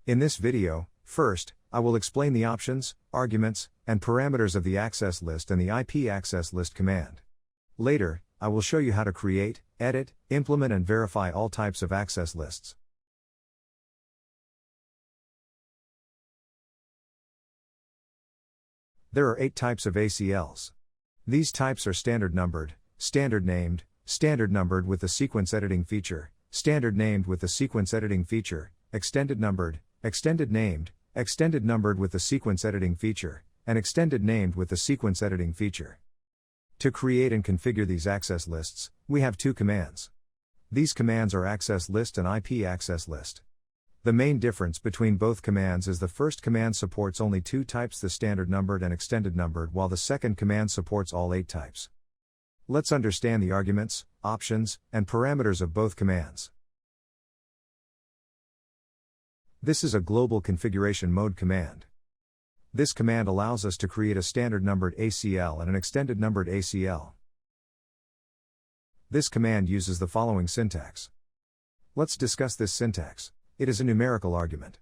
In this video, first, I will explain the options, arguments, and parameters of the access list and the IP access list command. Later, I will show you how to create, edit, implement and verify all types of access lists. There are 8 types of ACLs. These types are standard numbered, standard named, standard numbered with the sequence editing feature, standard named with the sequence editing feature, extended numbered, extended named, extended numbered with the sequence editing feature, and extended named with the sequence editing feature. To create and configure these access lists, we have 2 commands. These commands are access list and IP access list. The main difference between both commands is the first command supports only 2 types, the standard numbered and extended numbered, while the second command supports all 8 types. Let's understand the arguments, options, and parameters of both commands. This is a global configuration mode command. This command allows us to create a standard numbered ACL and an extended numbered ACL. This command uses the following syntax. Let's discuss this syntax. It is a numerical argument.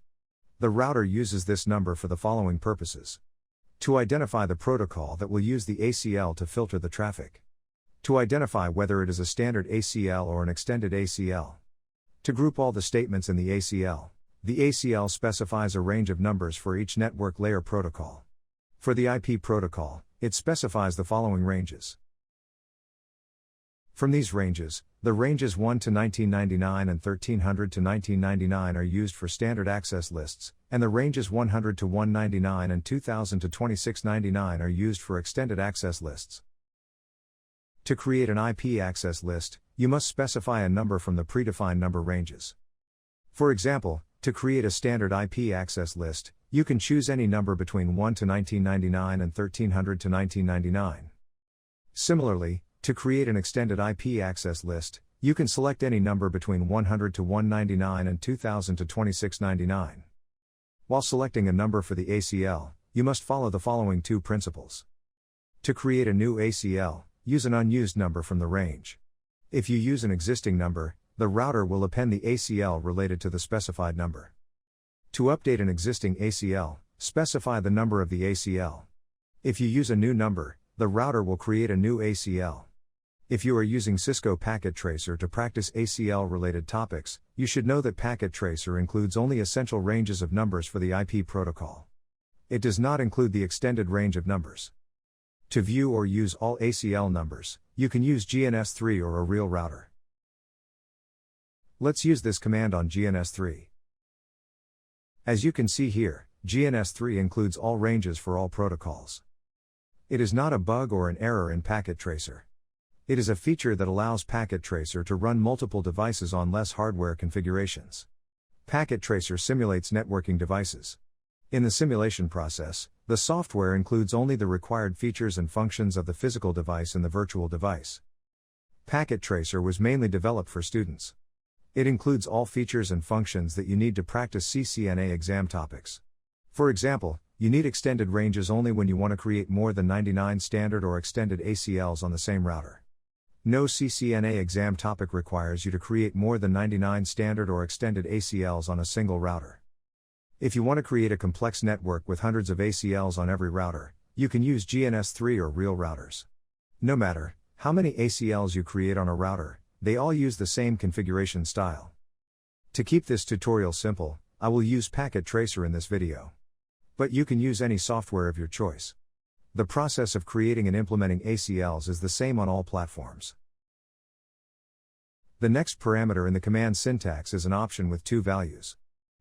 The router uses this number for the following purposes: to identify the protocol that will use the ACL to filter the traffic, to identify whether it is a standard ACL or an extended ACL, to group all the statements in the ACL. The ACL specifies a range of numbers for each network layer protocol. For the IP protocol, it specifies the following ranges. From these ranges, the ranges 1 to 1999 and 1300 to 1999 are used for standard access lists, and the ranges 100 to 199 and 2000 to 2699 are used for extended access lists. To create an IP access list, you must specify a number from the predefined number ranges. For example, to create a standard IP access list, you can choose any number between 1 to 1999 and 1300 to 1999. Similarly, to create an extended IP access list, you can select any number between 100 to 199 and 2000 to 2699. While selecting a number for the ACL, you must follow the following 2 principles. To create a new ACL, use an unused number from the range. If you use an existing number, the router will append the ACL related to the specified number. To update an existing ACL, specify the number of the ACL. If you use a new number, the router will create a new ACL. If you are using Cisco Packet Tracer to practice ACL-related topics, you should know that Packet Tracer includes only essential ranges of numbers for the IP protocol. It does not include the extended range of numbers. To view or use all ACL numbers, you can use GNS3 or a real router. Let's use this command on GNS3. As you can see here, GNS3 includes all ranges for all protocols. It is not a bug or an error in Packet Tracer. It is a feature that allows Packet Tracer to run multiple devices on less hardware configurations. Packet Tracer simulates networking devices. In the simulation process, the software includes only the required features and functions of the physical device and the virtual device. Packet Tracer was mainly developed for students. It includes all features and functions that you need to practice CCNA exam topics. For example, you need extended ranges only when you want to create more than 99 standard or extended ACLs on the same router. No CCNA exam topic requires you to create more than 99 standard or extended ACLs on a single router. If you want to create a complex network with hundreds of ACLs on every router, you can use GNS3 or real routers. No matter how many ACLs you create on a router, they all use the same configuration style. To keep this tutorial simple, I will use Packet Tracer in this video. But you can use any software of your choice. The process of creating and implementing ACLs is the same on all platforms. The next parameter in the command syntax is an option with 2 values.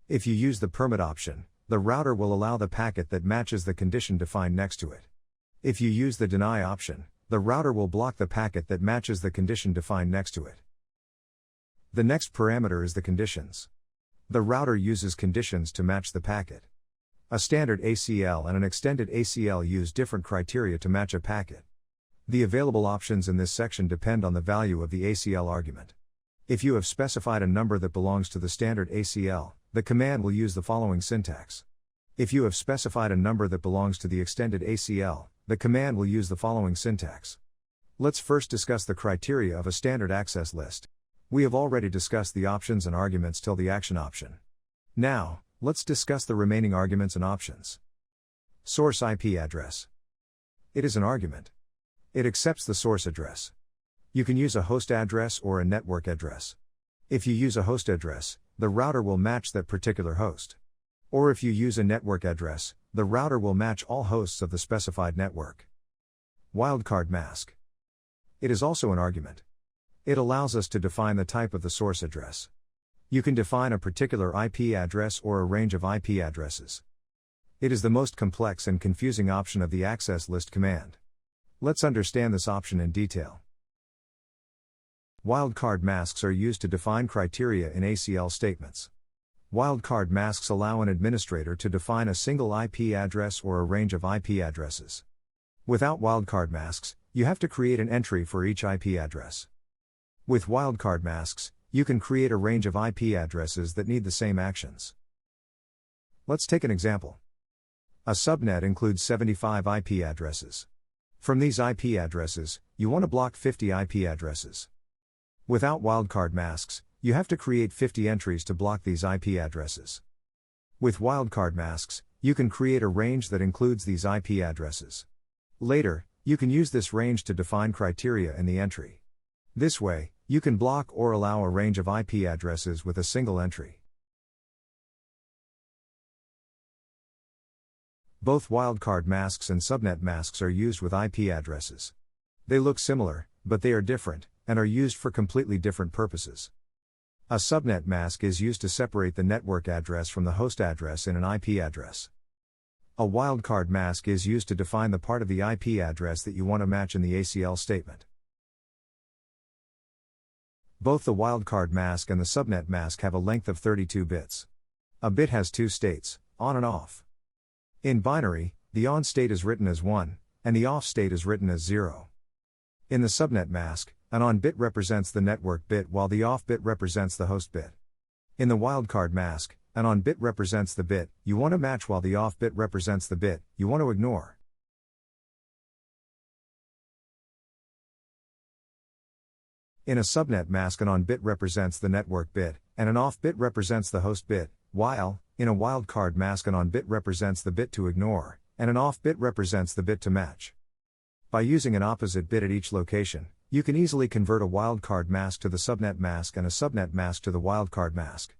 If you use the permit option, the router will allow the packet that matches the condition defined next to it. If you use the deny option, the router will block the packet that matches the condition defined next to it. The next parameter is the conditions. The router uses conditions to match the packet. A standard ACL and an extended ACL use different criteria to match a packet. The available options in this section depend on the value of the ACL argument. If you have specified a number that belongs to the standard ACL, the command will use the following syntax. If you have specified a number that belongs to the extended ACL, the command will use the following syntax. Let's first discuss the criteria of a standard access list. We have already discussed the options and arguments till the action option. Now, Let's discuss the remaining arguments and options. Source IP address. It is an argument. It accepts the source address. You can use a host address or a network address. If you use a host address, the router will match that particular host. Or if you use a network address, the router will match all hosts of the specified network. Wildcard mask. It is also an argument. It allows us to define the type of the source address. You can define a particular IP address or a range of IP addresses. It is the most complex and confusing option of the access list command. Let's understand this option in detail. Wildcard masks are used to define criteria in ACL statements. Wildcard masks allow an administrator to define a single IP address or a range of IP addresses. Without wildcard masks, you have to create an entry for each IP address. With wildcard masks, you can create a range of IP addresses that need the same actions. Let's take an example. A subnet includes 75 IP addresses. From these IP addresses, you want to block 50 IP addresses. Without wildcard masks, you have to create 50 entries to block these IP addresses. With wildcard masks, you can create a range that includes these IP addresses. Later, you can use this range to define criteria in the entry. This way, you can block or allow a range of IP addresses with a single entry. Both wildcard masks and subnet masks are used with IP addresses. They look similar, but they are different, and are used for completely different purposes. A subnet mask is used to separate the network address from the host address in an IP address. A wildcard mask is used to define the part of the IP address that you want to match in the ACL statement. Both the wildcard mask and the subnet mask have a length of 32 bits. A bit has two states, on and off. In binary, the on state is written as 1, and the off state is written as 0. In the subnet mask, an on bit represents the network bit while the off bit represents the host bit. In the wildcard mask, an on bit represents the bit you want to match while the off bit represents the bit you want to ignore. In a subnet mask, an on bit represents the network bit, and an off bit represents the host bit, while, in a wildcard mask, an on bit represents the bit to ignore, and an off bit represents the bit to match. By using an opposite bit at each location, you can easily convert a wildcard mask to the subnet mask and a subnet mask to the wildcard mask.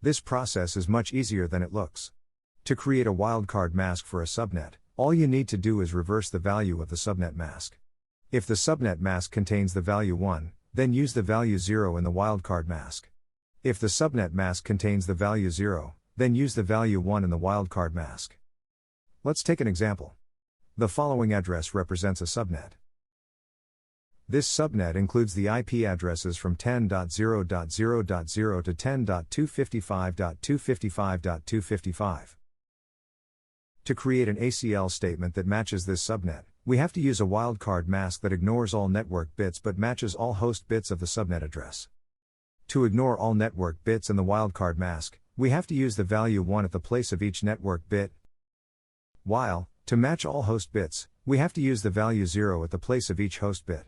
This process is much easier than it looks. To create a wildcard mask for a subnet, all you need to do is reverse the value of the subnet mask. If the subnet mask contains the value 1, then use the value 0 in the wildcard mask. If the subnet mask contains the value 0, then use the value 1 in the wildcard mask. Let's take an example. The following address represents a subnet. This subnet includes the IP addresses from 10.0.0.0 to 10.255.255.255. To create an ACL statement that matches this subnet, we have to use a wildcard mask that ignores all network bits but matches all host bits of the subnet address. To ignore all network bits in the wildcard mask, we have to use the value 1 at the place of each network bit, while, to match all host bits, we have to use the value 0 at the place of each host bit.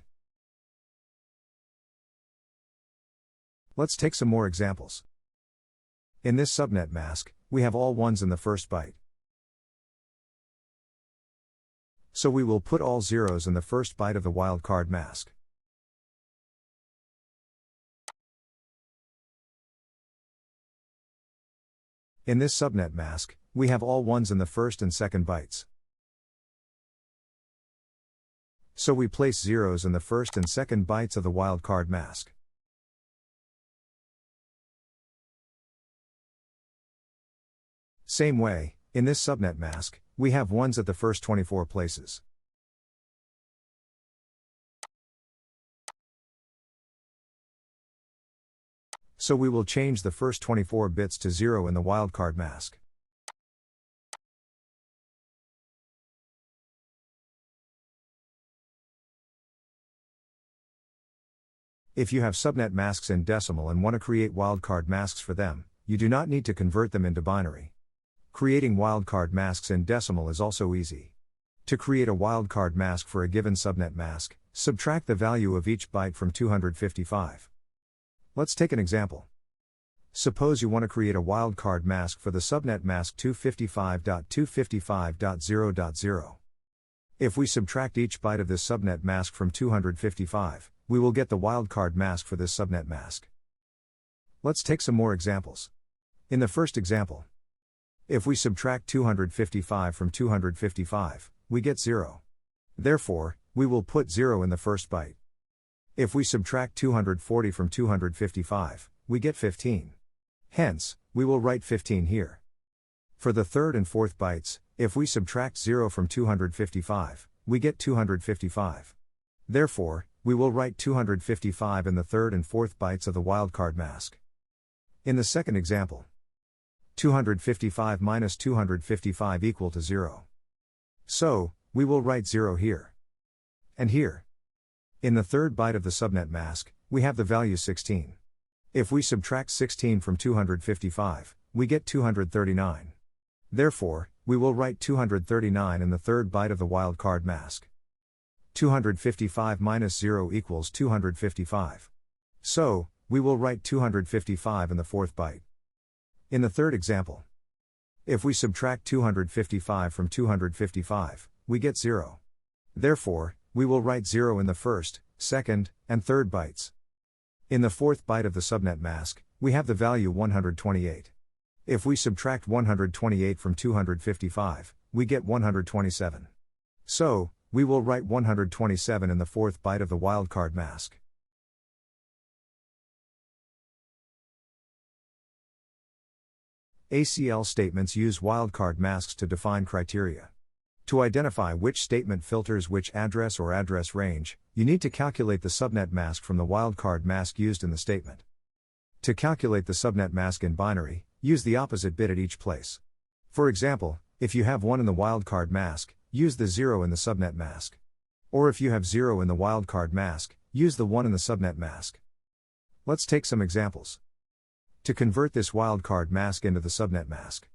Let's take some more examples. In this subnet mask, we have all ones in the first byte. So we will put all zeros in the first byte of the wildcard mask. In this subnet mask, we have all ones in the first and second bytes. So we place zeros in the first and second bytes of the wildcard mask. Same way, in this subnet mask, we have ones at the first 24 places. So we will change the first 24 bits to 0 in the wildcard mask. If you have subnet masks in decimal and want to create wildcard masks for them, you do not need to convert them into binary. Creating wildcard masks in decimal is also easy. To create a wildcard mask for a given subnet mask, subtract the value of each byte from 255. Let's take an example. Suppose you want to create a wildcard mask for the subnet mask 255.255.0.0. If we subtract each byte of this subnet mask from 255, we will get the wildcard mask for this subnet mask. Let's take some more examples. In the first example, if we subtract 255 from 255, we get 0. Therefore, we will put 0 in the first byte. If we subtract 240 from 255, we get 15. Hence, we will write 15 here. For the third and fourth bytes, if we subtract 0 from 255, we get 255. Therefore, we will write 255 in the third and fourth bytes of the wildcard mask. In the second example, 255 minus 255 equal to 0. So, we will write 0 here. And here. In the third byte of the subnet mask, we have the value 16. If we subtract 16 from 255, we get 239. Therefore, we will write 239 in the third byte of the wildcard mask. 255 minus 0 equals 255. So, we will write 255 in the fourth byte. In the third example, if we subtract 255 from 255, we get 0. Therefore, we will write 0 in the first, second, and third bytes. In the fourth byte of the subnet mask, we have the value 128. If we subtract 128 from 255, we get 127. So, we will write 127 in the fourth byte of the wildcard mask. ACL statements use wildcard masks to define criteria. To identify which statement filters which address or address range, you need to calculate the subnet mask from the wildcard mask used in the statement. To calculate the subnet mask in binary, use the opposite bit at each place. For example, if you have 1 in the wildcard mask, use the 0 in the subnet mask. Or if you have 0 in the wildcard mask, use the 1 in the subnet mask. Let's take some examples. To convert this wildcard mask into the subnet mask,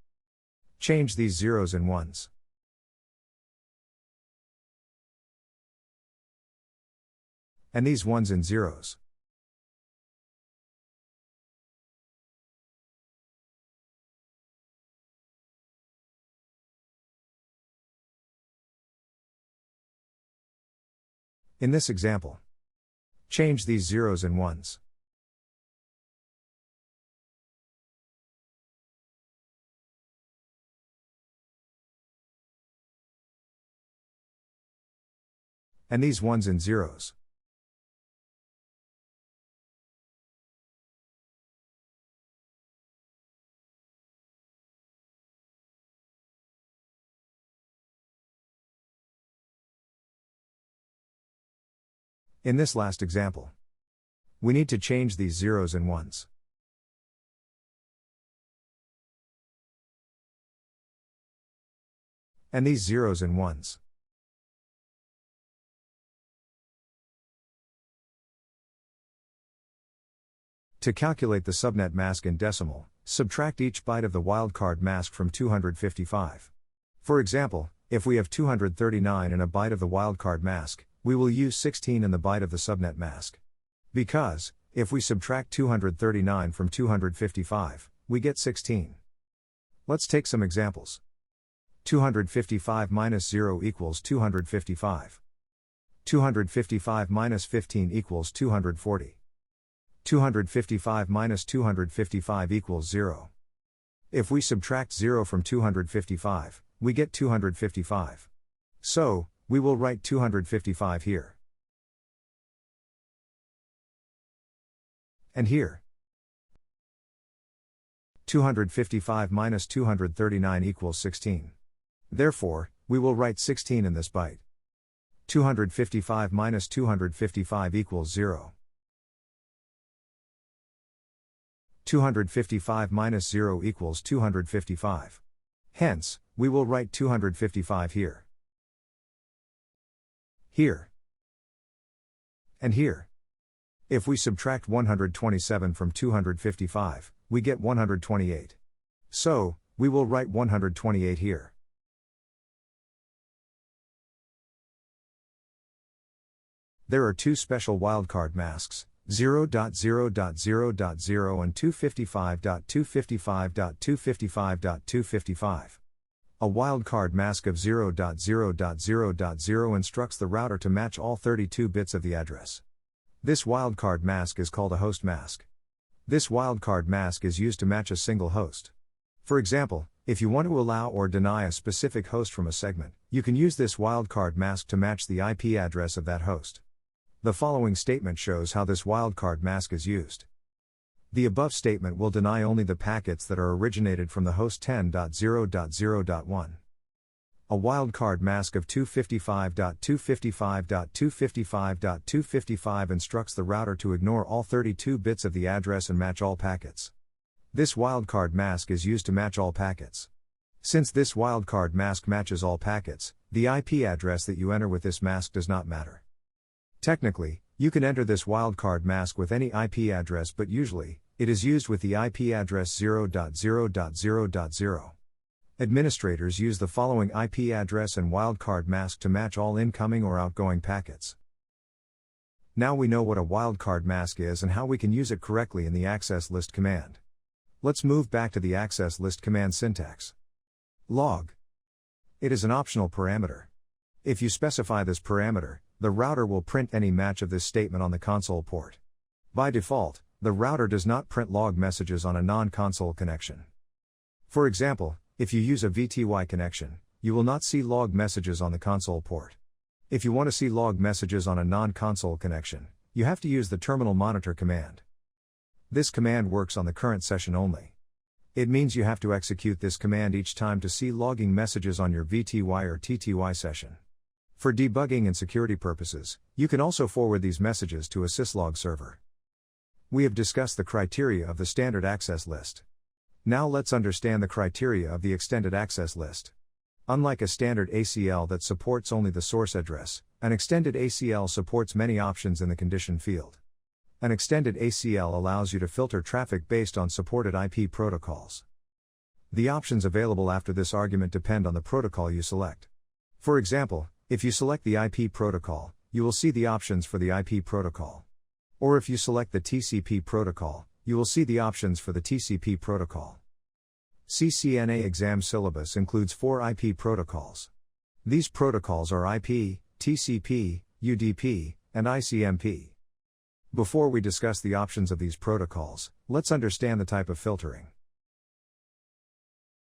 change these 0s and 1s. And these 1s and 0s. In this example, change these 0s and 1s. And these 1s and 0s. In this last example, we need to change these 0s and 1s. And these 0s and 1s. To calculate the subnet mask in decimal, subtract each byte of the wildcard mask from 255. For example, if we have 239 in a byte of the wildcard mask, we will use 16 in the byte of the subnet mask. Because, if we subtract 239 from 255, we get 16. Let's take some examples. 255 minus 0 equals 255. 255 minus 15 equals 240. 255 minus 255 equals 0. If we subtract 0 from 255, we get 255. So, we will write 255 here. And here. 255 minus 239 equals 16. Therefore, we will write 16 in this byte. 255 minus 255 equals 0. 255 minus 0 equals 255. Hence, we will write 255 here. Here. And here. If we subtract 127 from 255, we get 128. So, we will write 128 here. There are two special wildcard masks, 0.0.0.0 and 255.255.255.255. A wildcard mask of 0.0.0.0 instructs the router to match all 32 bits of the address. This wildcard mask is called a host mask. This wildcard mask is used to match a single host. For example, if you want to allow or deny a specific host from a segment, you can use this wildcard mask to match the IP address of that host. The following statement shows how this wildcard mask is used. The above statement will deny only the packets that are originated from the host 10.0.0.1. A wildcard mask of 255.255.255.255 instructs the router to ignore all 32 bits of the address and match all packets. This wildcard mask is used to match all packets. Since this wildcard mask matches all packets, the IP address that you enter with this mask does not matter. Technically, you can enter this wildcard mask with any IP address, but usually, it is used with the IP address 0.0.0.0. Administrators use the following IP address and wildcard mask to match all incoming or outgoing packets. Now we know what a wildcard mask is and how we can use it correctly in the access list command. Let's move back to the access list command syntax. Log. It is an optional parameter. If you specify this parameter, the router will print any match of this statement on the console port. By default, the router does not print log messages on a non-console connection. For example, if you use a VTY connection, you will not see log messages on the console port. If you want to see log messages on a non-console connection, you have to use the terminal monitor command. This command works on the current session only. It means you have to execute this command each time to see logging messages on your VTY or TTY session. For debugging and security purposes, you can also forward these messages to a syslog server. We have discussed the criteria of the standard access list. Now let's understand the criteria of the extended access list. Unlike a standard ACL that supports only the source address, an extended ACL supports many options in the condition field. An extended ACL allows you to filter traffic based on supported IP protocols. The options available after this argument depend on the protocol you select. For example, if you select the IP protocol, you will see the options for the IP protocol. Or if you select the TCP protocol, you will see the options for the TCP protocol. CCNA exam syllabus includes 4 IP protocols. These protocols are IP, TCP, UDP, and Icmp. Before we discuss the options of these protocols, let's understand the type of filtering.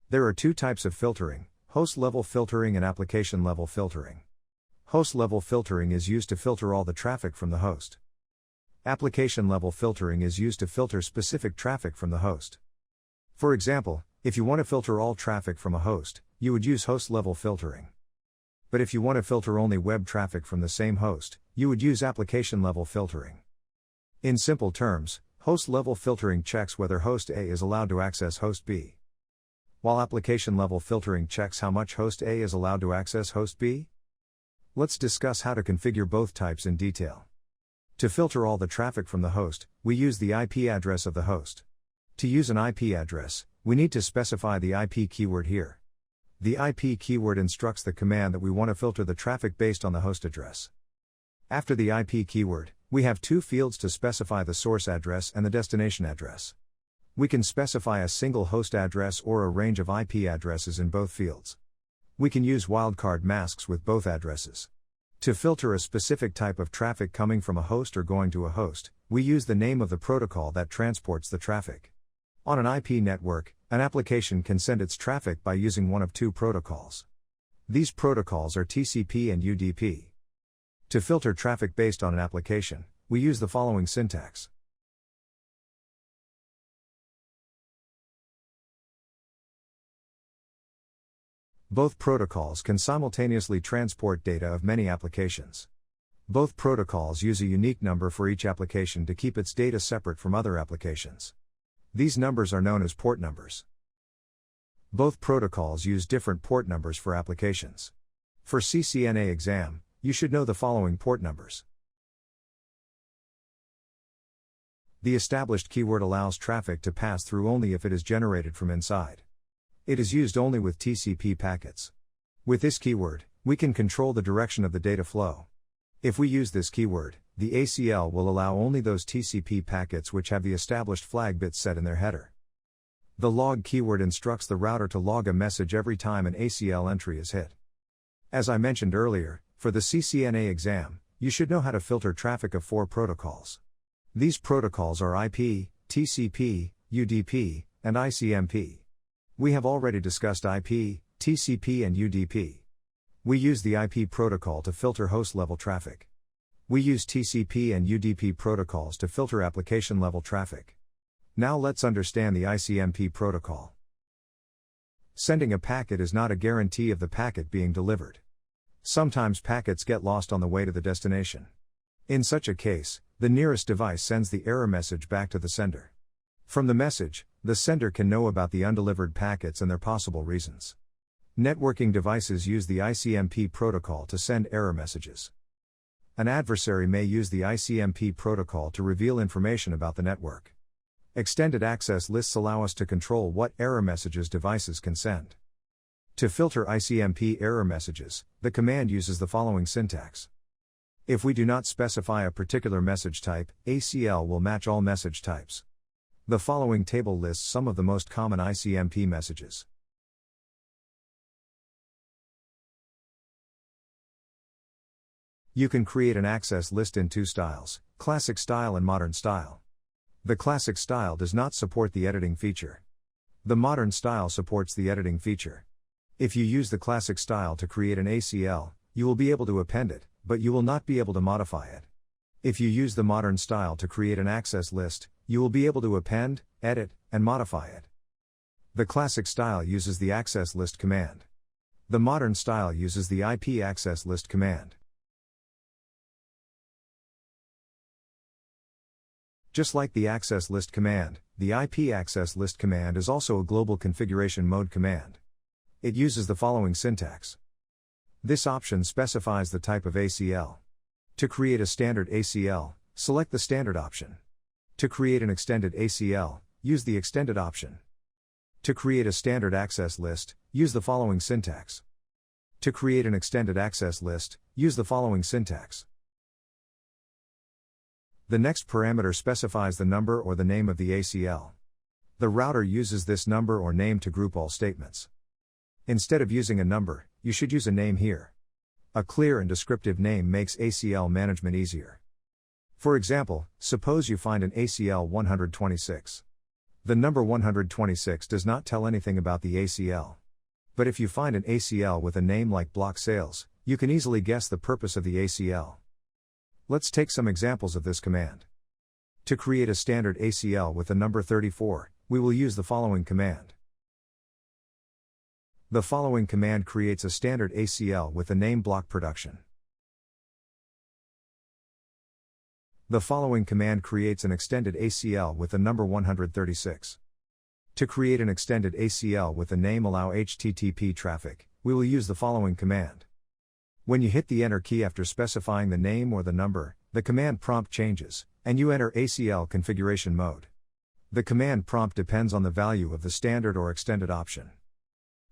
There are 2 types of filtering: host-level filtering and application-level filtering. Host-level filtering is used to filter all the traffic from the host. Application-level filtering is used to filter specific traffic from the host. For example, if you want to filter all traffic from a host, you would use host-level filtering. But if you want to filter only web traffic from the same host, you would use application-level filtering. In simple terms, host-level filtering checks whether host A is allowed to access host B, while application-level filtering checks how much host A is allowed to access host B. Let's discuss how to configure both types in detail. To filter all the traffic from the host, we use the IP address of the host. To use an IP address, we need to specify the IP keyword here. The IP keyword instructs the command that we want to filter the traffic based on the host address. After the IP keyword, we have 2 fields to specify the source address and the destination address. We can specify a single host address or a range of IP addresses in both fields. We can use wildcard masks with both addresses. To filter a specific type of traffic coming from a host or going to a host, we use the name of the protocol that transports the traffic. On an IP network, an application can send its traffic by using one of 2 protocols. These protocols are TCP and UDP. To filter traffic based on an application, we use the following syntax. Both protocols can simultaneously transport data of many applications. Both protocols use a unique number for each application to keep its data separate from other applications. These numbers are known as port numbers. Both protocols use different port numbers for applications. For CCNA exam, you should know the following port numbers. The established keyword allows traffic to pass through only if it is generated from inside. It is used only with TCP packets. With this keyword, we can control the direction of the data flow. If we use this keyword, the ACL will allow only those TCP packets which have the established flag bits set in their header. The log keyword instructs the router to log a message every time an ACL entry is hit. As I mentioned earlier, for the CCNA exam, you should know how to filter traffic of 4 protocols. These protocols are IP, TCP, UDP, and ICMP. We have already discussed IP, TCP, and UDP. We use the IP protocol to filter host-level traffic. We use TCP and UDP protocols to filter application-level traffic. Now let's understand the Icmp protocol. Sending a packet is not a guarantee of the packet being delivered. Sometimes packets get lost on the way to the destination. In such a case, the nearest device sends the error message back to the sender. From the message, the sender can know about the undelivered packets and their possible reasons. Networking devices use the Icmp protocol to send error messages. An adversary may use the Icmp protocol to reveal information about the network. Extended access lists allow us to control what error messages devices can send. To filter Icmp error messages, the command uses the following syntax. If we do not specify a particular message type, ACL will match all message types. The following table lists some of the most common Icmp messages. You can create an access list in 2 styles, classic style and modern style. The classic style does not support the editing feature. The modern style supports the editing feature. If you use the classic style to create an ACL, you will be able to append it, but you will not be able to modify it. If you use the modern style to create an access list, you will be able to append, edit, and modify it. The classic style uses the access list command. The modern style uses the IP access list command. Just like the access list command, the IP access list command is also a global configuration mode command. It uses the following syntax. This option specifies the type of ACL. To create a standard ACL, select the standard option. To create an extended ACL, use the extended option. To create a standard access list, use the following syntax. To create an extended access list, use the following syntax. The next parameter specifies the number or the name of the ACL. The router uses this number or name to group all statements. Instead of using a number, you should use a name here. A clear and descriptive name makes ACL management easier. For example, suppose you find an ACL 126. The number 126 does not tell anything about the ACL. But if you find an ACL with a name like block sales, you can easily guess the purpose of the ACL. Let's take some examples of this command. To create a standard ACL with the number 34, we will use the following command. The following command creates a standard ACL with the name block production. The following command creates an extended ACL with the number 136. To create an extended ACL with the name allow HTTP traffic, we will use the following command. When you hit the enter key after specifying the name or the number, the command prompt changes, and you enter ACL configuration mode. The command prompt depends on the value of the standard or extended option.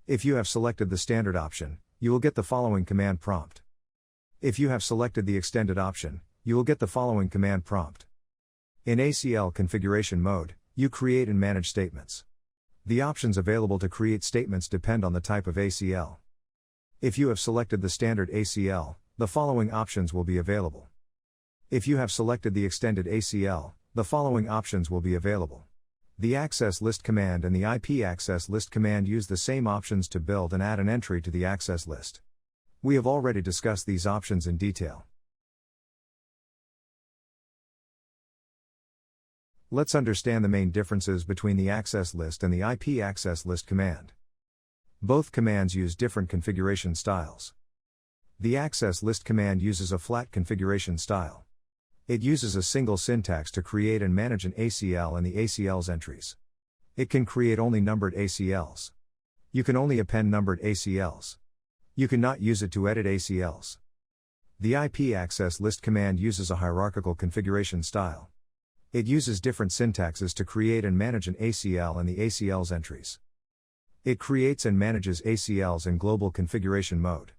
If you have selected the standard option, you will get the following command prompt. If you have selected the extended option, you will get the following command prompt. In ACL configuration mode, you create and manage statements. The options available to create statements depend on the type of ACL. If you have selected the standard ACL, the following options will be available. If you have selected the extended ACL, the following options will be available. The access list command and the IP access list command use the same options to build and add an entry to the access list. We have already discussed these options in detail. Let's understand the main differences between the access list and the IP access list command. Both commands use different configuration styles. The access list command uses a flat configuration style. It uses a single syntax to create and manage an ACL and the ACL's entries. It can create only numbered ACLs. You can only append numbered ACLs. You cannot use it to edit ACLs. The IP access list command uses a hierarchical configuration style. It uses different syntaxes to create and manage an ACL and the ACL's entries. It creates and manages ACLs in global configuration mode.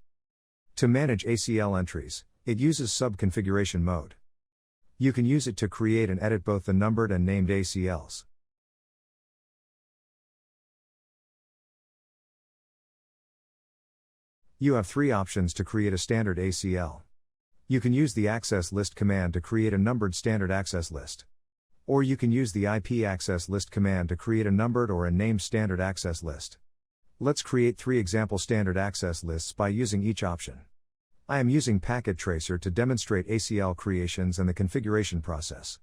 To manage ACL entries, It uses sub-configuration mode. You can use it to create and edit both the numbered and named ACLs. You have three options to create a standard ACL. You can use the access list command to create a numbered standard access list. Or you can use the IP access list command to create a numbered or a named standard access list. Let's create 3 example standard access lists by using each option. I am using Packet Tracer to demonstrate ACL creations and the configuration process.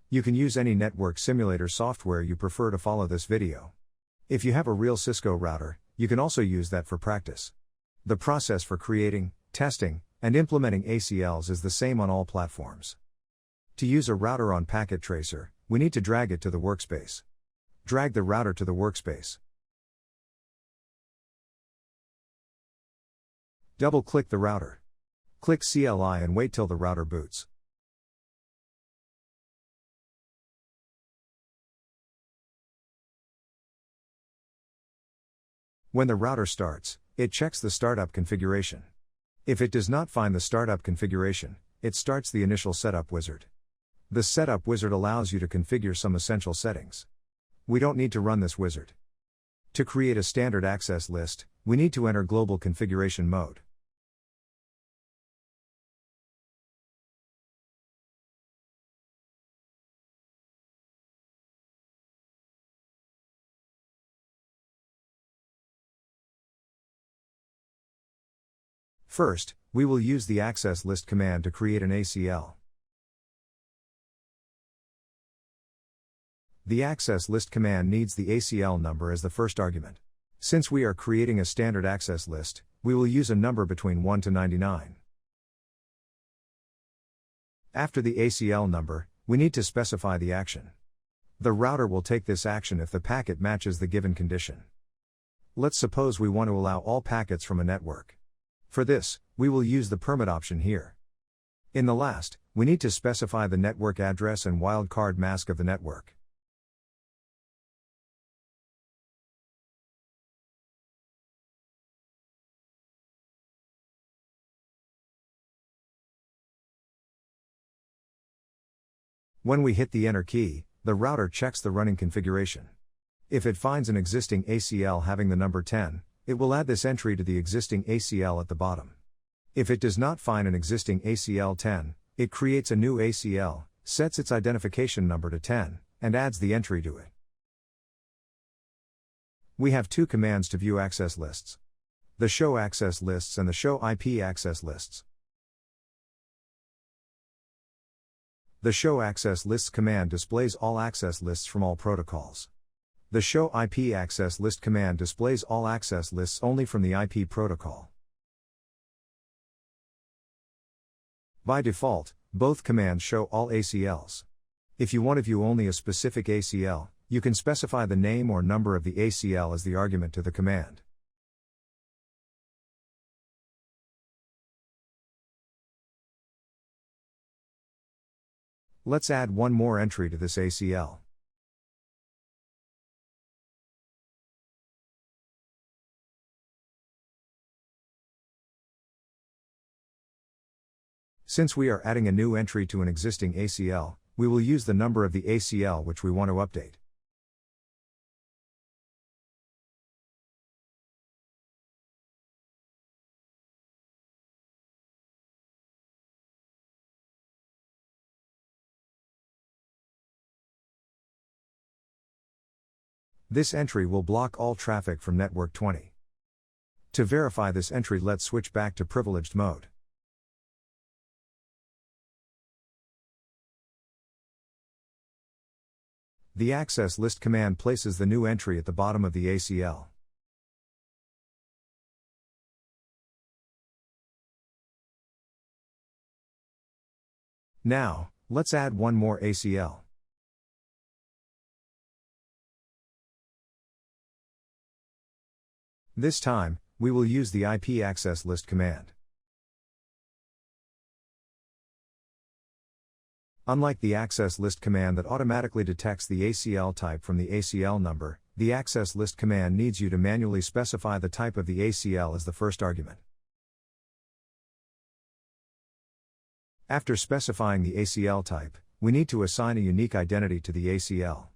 You can use any network simulator software you prefer to follow this video. If you have a real Cisco router, you can also use that for practice. The process for creating, testing, and implementing ACLs is the same on all platforms. To use a router on Packet Tracer, we need to drag it to the workspace. Drag the router to the workspace. Double-click the router. Click CLI and wait till the router boots. When the router starts, it checks the startup configuration. If it does not find the startup configuration, it starts the initial setup wizard. The setup wizard allows you to configure some essential settings. We don't need to run this wizard. To create a standard access list, we need to enter global configuration mode. First, we will use the access list command to create an ACL. The access list command needs the ACL number as the first argument. Since we are creating a standard access list, we will use a number between 1 to 99. After the ACL number, we need to specify the action. The router will take this action if the packet matches the given condition. Let's suppose we want to allow all packets from a network. For this, we will use the permit option here. In the last, we need to specify the network address and wildcard mask of the network. When we hit the Enter key, the router checks the running configuration. If it finds an existing ACL having the number 10, it will add this entry to the existing ACL at the bottom. If it does not find an existing ACL 10, it creates a new ACL, sets its identification number to 10, and adds the entry to it. We have 2 commands to view access lists: the show access lists and the show IP access lists. The show access lists command displays all access lists from all protocols. The show IP access list command displays all access lists only from the IP protocol. By default, both commands show all ACLs. If you want to view only a specific ACL, you can specify the name or number of the ACL as the argument to the command. Let's add one more entry to this ACL. Since we are adding a new entry to an existing ACL, we will use the number of the ACL which we want to update. This entry will block all traffic from network 20. To verify this entry, let's switch back to privileged mode. The access list command places the new entry at the bottom of the ACL. Now, let's add one more ACL. This time, we will use the IP access list command. Unlike the access list command that automatically detects the ACL type from the ACL number, the access list command needs you to manually specify the type of the ACL as the first argument. After specifying the ACL type, we need to assign a unique identity to the ACL.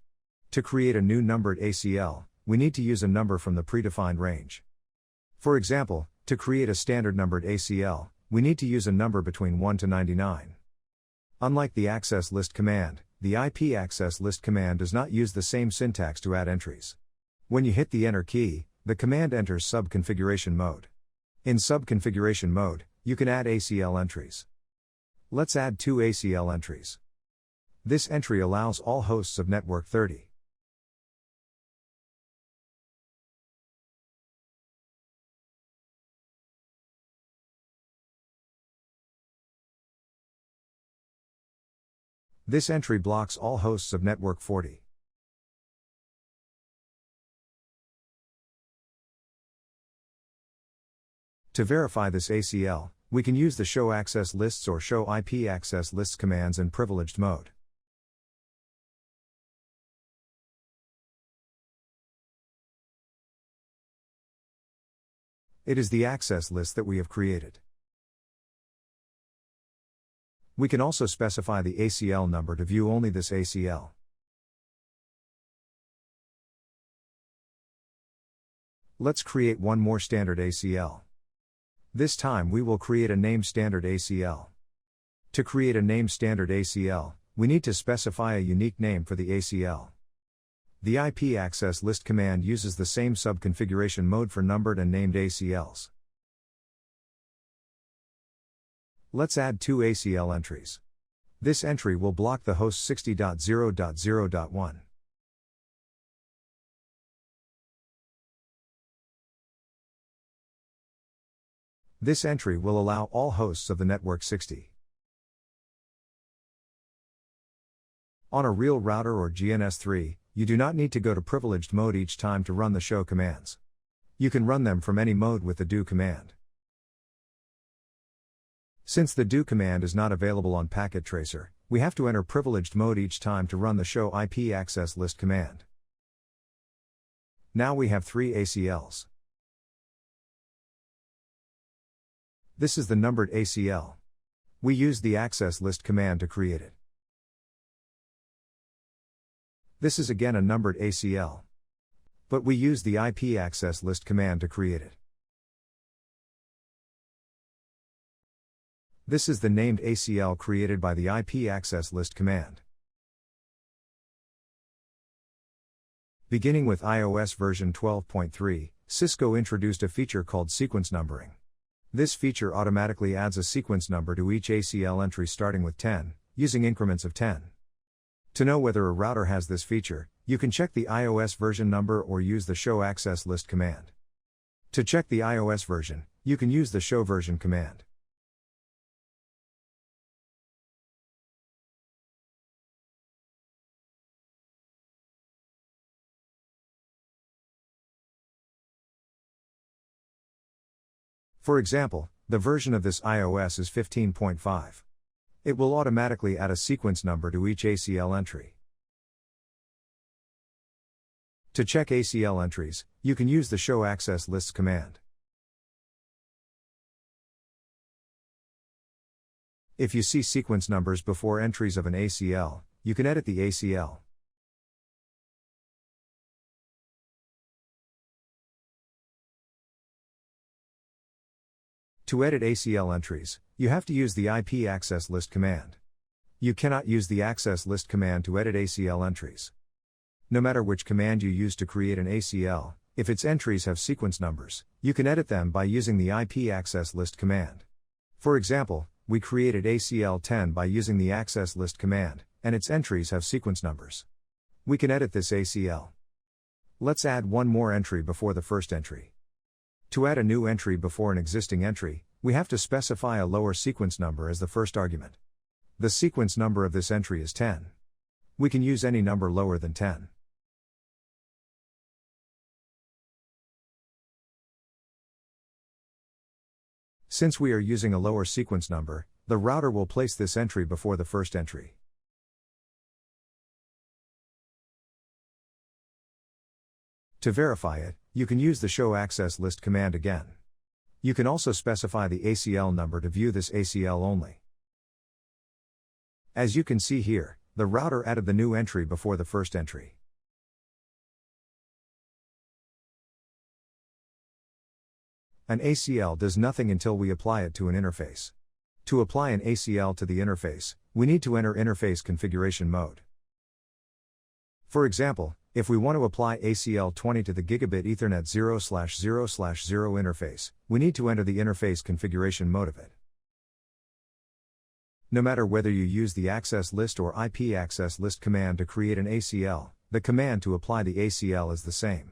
To create a new numbered ACL, we need to use a number from the predefined range. For example, to create a standard numbered ACL, we need to use a number between 1 to 99. Unlike the access list command, the IP access list command does not use the same syntax to add entries. When you hit the Enter key, the command enters sub-configuration mode. In sub-configuration mode, you can add ACL entries. Let's add 2 ACL entries. This entry allows all hosts of network 30. This entry blocks all hosts of network 40. To verify this ACL, we can use the show access lists or show IP access lists commands in privileged mode. It is the access list that we have created. We can also specify the ACL number to view only this ACL. Let's create one more standard ACL. This time we will create a named standard ACL. To create a named standard ACL, we need to specify a unique name for the ACL. The IP access list command uses the same sub-configuration mode for numbered and named ACLs. Let's add 2 ACL entries. This entry will block the host 60.0.0.1. This entry will allow all hosts of the network 60. On a real router or GNS3, you do not need to go to privileged mode each time to run the show commands. You can run them from any mode with the do command. Since the do command is not available on Packet Tracer, we have to enter privileged mode each time to run the show IP access list command. Now we have 3 ACLs. This is the numbered ACL. We used the access list command to create it. This is again a numbered ACL. But we used the IP access list command to create it. This is the named ACL created by the IP access list command. Beginning with iOS version 12.3, Cisco introduced a feature called sequence numbering. This feature automatically adds a sequence number to each ACL entry starting with 10, using increments of 10. To know whether a router has this feature, you can check the iOS version number or use the show access list command. To check the iOS version, you can use the show version command. For example, the version of this iOS is 15.5. It will automatically add a sequence number to each ACL entry. To check ACL entries, you can use the show access lists command. If you see sequence numbers before entries of an ACL, you can edit the ACL. To edit ACL entries, you have to use the IP access list command. You cannot use the access list command to edit ACL entries. No matter which command you use to create an ACL, if its entries have sequence numbers, you can edit them by using the IP access list command. For example, we created ACL 10 by using the access list command, and its entries have sequence numbers. We can edit this ACL. Let's add one more entry before the first entry. To add a new entry before an existing entry, we have to specify a lower sequence number as the first argument. The sequence number of this entry is 10. We can use any number lower than 10. Since we are using a lower sequence number, the router will place this entry before the first entry. To verify it, you can use the show access list command again. You can also specify the ACL number to view this ACL only. As you can see here, the router added the new entry before the first entry. An ACL does nothing until we apply it to an interface. To apply an ACL to the interface, we need to enter interface configuration mode. For example, if we want to apply ACL 20 to the Gigabit Ethernet 0/0/0 interface, we need to enter the interface configuration mode of it. No matter whether you use the access list or IP access list command to create an ACL, the command to apply the ACL is the same.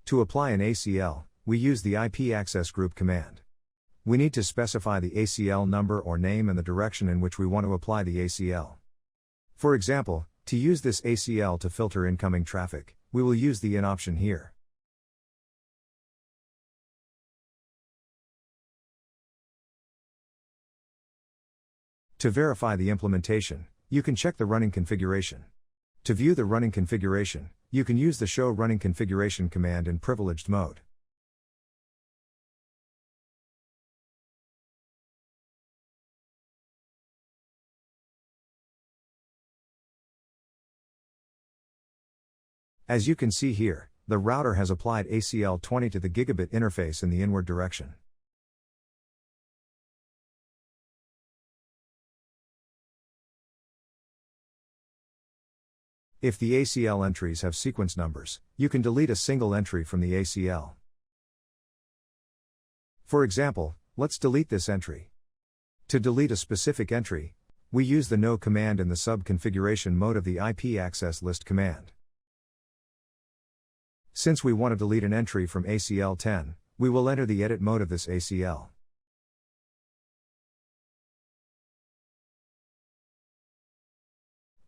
To apply an ACL, we use the IP access group command. We need to specify the ACL number or name and the direction in which we want to apply the ACL. For example, to use this ACL to filter incoming traffic, we will use the in option here. To verify the implementation, you can check the running configuration. To view the running configuration, you can use the show running configuration command in privileged mode. As you can see here, the router has applied ACL 20 to the gigabit interface in the inward direction. If the ACL entries have sequence numbers, you can delete a single entry from the ACL. For example, let's delete this entry. To delete a specific entry, we use the no command in the sub-configuration mode of the IP access list command. Since we want to delete an entry from ACL 10, we will enter the edit mode of this ACL.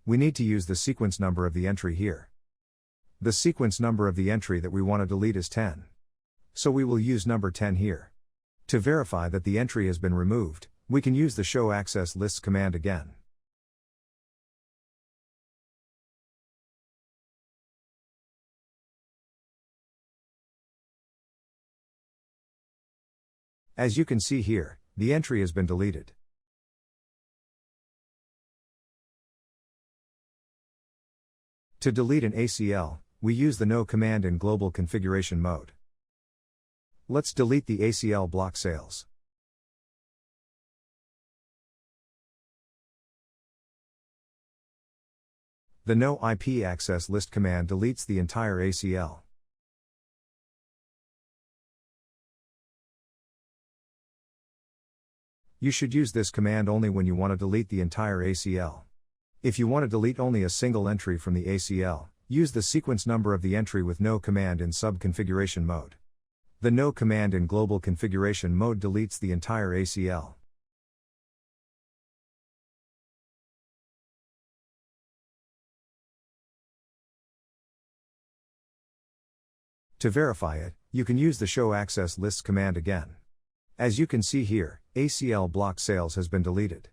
We need to use the sequence number of the entry here. The sequence number of the entry that we want to delete is 10. So we will use number 10 here. To verify that the entry has been removed, we can use the show access lists command again. As you can see here, the entry has been deleted. To delete an ACL, we use the no command in global configuration mode. Let's delete the ACL block sales. The no IP access list command deletes the entire ACL. You should use this command only when you want to delete the entire ACL. If you want to delete only a single entry from the ACL, use the sequence number of the entry with no command in sub-configuration mode. The no command in global configuration mode deletes the entire ACL. To verify it, you can use the show access lists command again. As you can see here, ACL block sales has been deleted.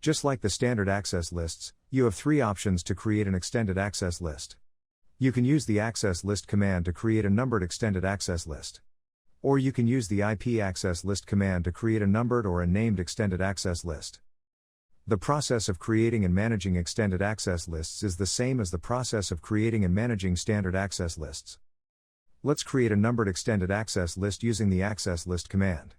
Just like the standard access lists, you have three options to create an extended access list. You can use the access list command to create a numbered extended access list. Or you can use the IP access list command to create a numbered or a named extended access list. The process of creating and managing extended access lists is the same as the process of creating and managing standard access lists. Let's create a numbered extended access list using the access list command.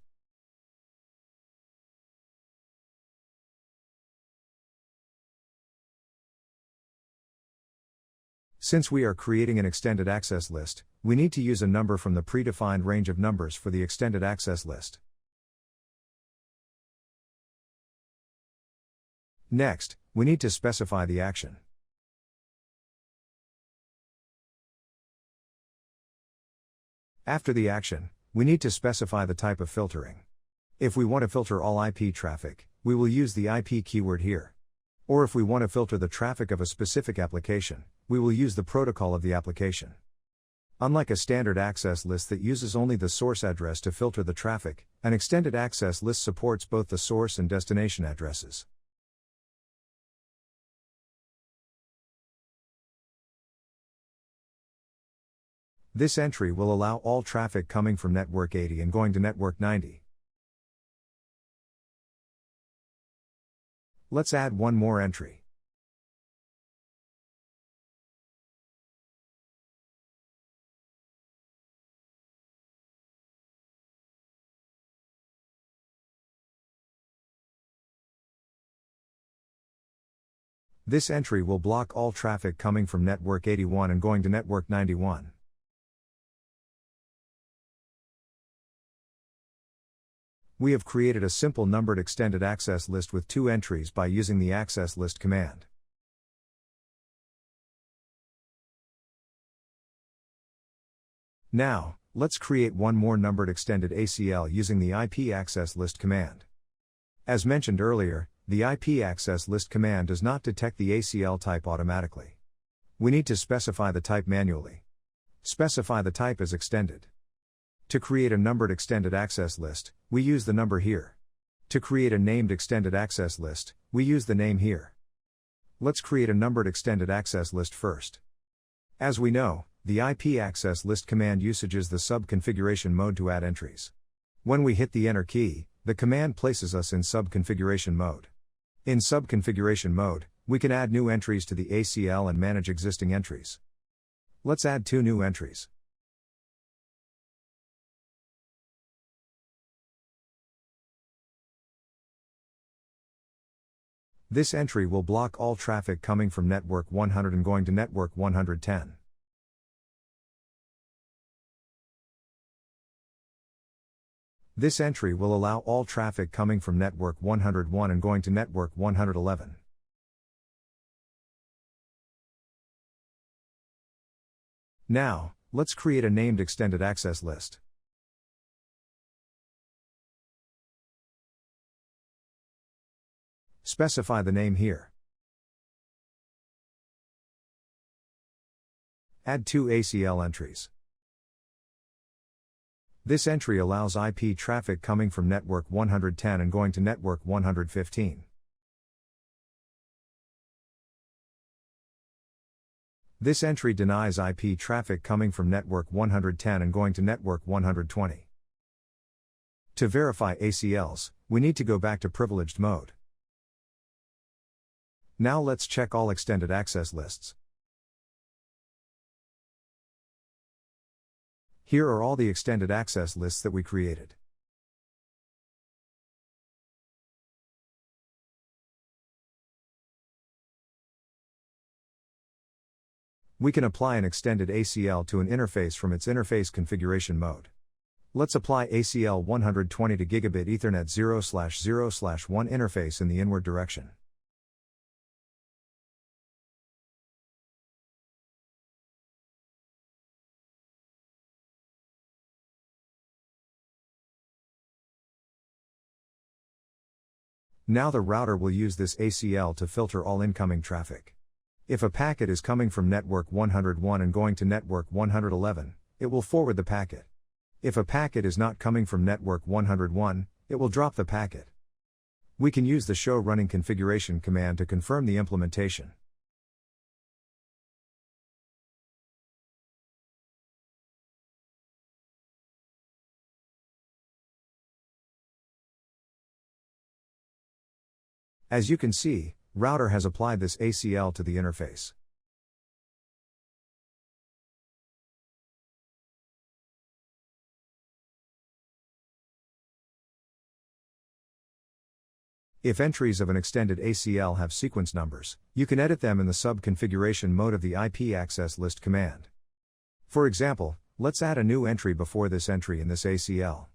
Since we are creating an extended access list, we need to use a number from the predefined range of numbers for the extended access list. Next, we need to specify the action. After the action, we need to specify the type of filtering. If we want to filter all IP traffic, we will use the IP keyword here. Or if we want to filter the traffic of a specific application, we will use the protocol of the application. Unlike a standard access list that uses only the source address to filter the traffic, an extended access list supports both the source and destination addresses. This entry will allow all traffic coming from network 80 and going to network 90. Let's add one more entry. This entry will block all traffic coming from network 81 and going to network 91. We have created a simple numbered extended access list with 2 entries by using the access list command. Now, let's create one more numbered extended ACL using the IP access list command. As mentioned earlier, the IP access list command does not detect the ACL type automatically. We need to specify the type manually. Specify the type as extended. To create a numbered extended access list, we use the number here. To create a named extended access list, we use the name here. Let's create a numbered extended access list first. As we know, the IP access list command usages the sub-configuration mode to add entries. When we hit the Enter key, the command places us in sub-configuration mode. In sub-configuration mode, we can add new entries to the ACL and manage existing entries. Let's add 2 new entries. This entry will block all traffic coming from network 100 and going to network 110. This entry will allow all traffic coming from network 101 and going to network 111. Now, let's create a named extended access list. Specify the name here. Add 2 ACL entries. This entry allows IP traffic coming from network 110 and going to network 115. This entry denies IP traffic coming from network 110 and going to network 120. To verify ACLs, we need to go back to privileged mode. Now let's check all extended access lists. Here are all the extended access lists that we created. We can apply an extended ACL to an interface from its interface configuration mode. Let's apply ACL 120 to Gigabit Ethernet 0/0/1 interface in the inward direction. Now the router will use this ACL to filter all incoming traffic. If a packet is coming from network 101 and going to network 111, it will forward the packet. If a packet is not coming from network 101, it will drop the packet. We can use the show running configuration command to confirm the implementation. As you can see, router has applied this ACL to the interface. If entries of an extended ACL have sequence numbers, you can edit them in the sub-configuration mode of the IP access list command. For example, let's add a new entry before this entry in this ACL.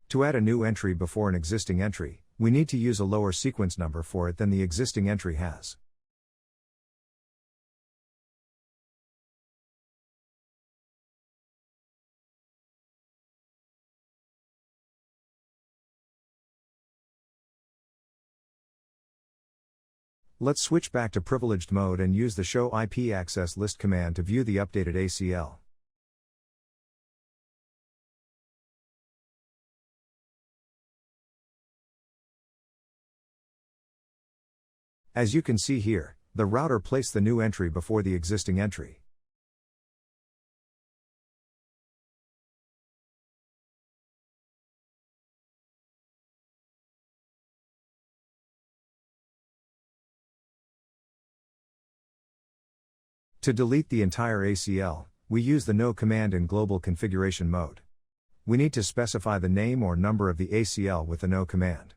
To add a new entry before an existing entry, we need to use a lower sequence number for it than the existing entry has. Let's switch back to privileged mode and use the show IP access list command to view the updated ACL. As you can see here, the router placed the new entry before the existing entry. To delete the entire ACL, we use the no command in global configuration mode. We need to specify the name or number of the ACL with the no command.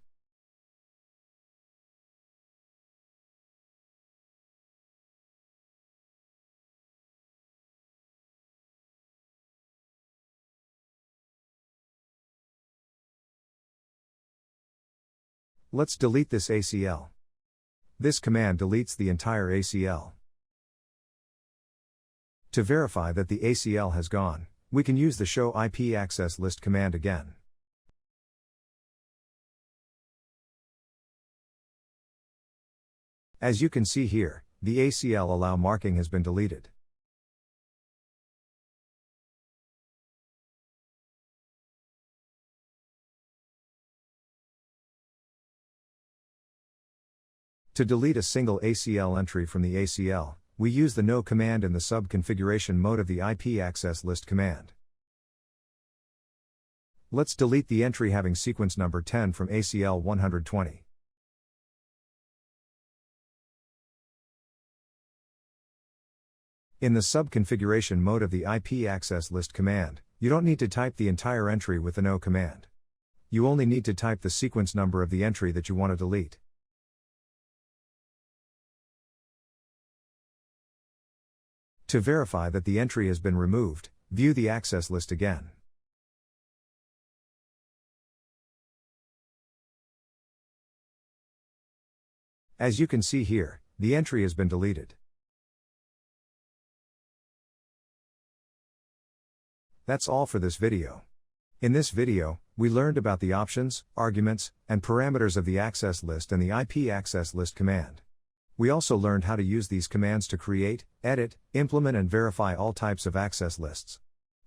Let's delete this ACL. This command deletes the entire ACL. To verify that the ACL has gone, we can use the show IP access list command again. As you can see here, the ACL allow marking has been deleted. To delete a single ACL entry from the ACL, we use the no command in the sub-configuration mode of the IP access list command. Let's delete the entry having sequence number 10 from ACL 120. In the sub-configuration mode of the IP access list command, you don't need to type the entire entry with the no command. You only need to type the sequence number of the entry that you want to delete. To verify that the entry has been removed, view the access list again. As you can see here, the entry has been deleted. That's all for this video. In this video, we learned about the options, arguments, and parameters of the access list and the IP access list command. We also learned how to use these commands to create, edit, implement and verify all types of access lists.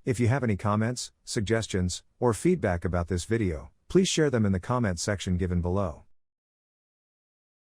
If you have any comments, suggestions, or feedback about this video, please share them in the comment section given below.